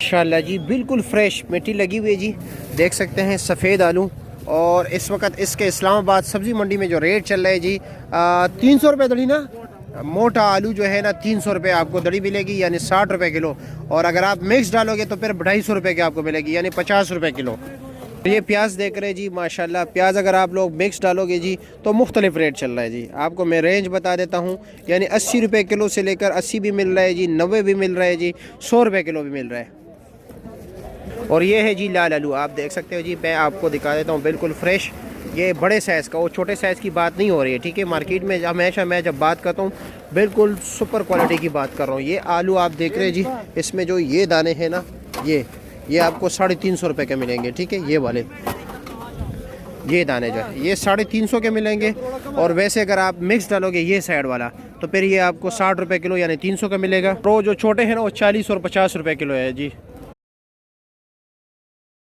माशाल्लाह जी बिल्कुल फ्रेश मिट्टी लगी हुई है जी। देख सकते हैं सफ़ेद आलू। और इस वक्त इसके इस्लामाबाद सब्ज़ी मंडी में जो रेट चल रहा है जी 300 रुपये दड़ी ना। मोटा आलू जो है ना 300 रुपये आपको दड़ी मिलेगी, यानी 60 रुपये किलो। और अगर आप मिक्स डालोगे तो फिर 250 रुपये की आपको मिलेगी, यानी 50 रुपये किलो। ये प्याज देख रहे हैं जी माशाल्लाह। प्याज अगर आप लोग मिक्स डालोगे जी तो मुख्तलिफ रेट चल रहा है जी। आपको मैं रेंज बता देता हूँ, यानी 80 रुपये किलो से लेकर 80 भी मिल रहा है जी, 90 भी मिल रहा है जी, 100 रुपये किलो भी मिल रहा है। और ये है जी लाल आलू, आप देख सकते हो जी। मैं आपको दिखा देता हूँ बिल्कुल फ्रेश। ये बड़े साइज़ का, वो छोटे साइज़ की बात नहीं हो रही है, ठीक है। मार्केट में हमेशा मैं जब बात करता हूँ बिल्कुल सुपर क्वालिटी की बात कर रहा हूँ। ये आलू आप देख रहे हैं जी, इसमें जो ये दाने हैं ना, ये आपको 350 रुपये के मिलेंगे, ठीक है। ये वाले ये दाने जो है ये 350 के मिलेंगे। और वैसे अगर आप मिक्स डालोगे ये साइड वाला तो फिर ये आपको 60 रुपये किलो यानी 300 का मिलेगा। तो जो छोटे हैं ना वो 40 और 50 रुपये किलो है जी।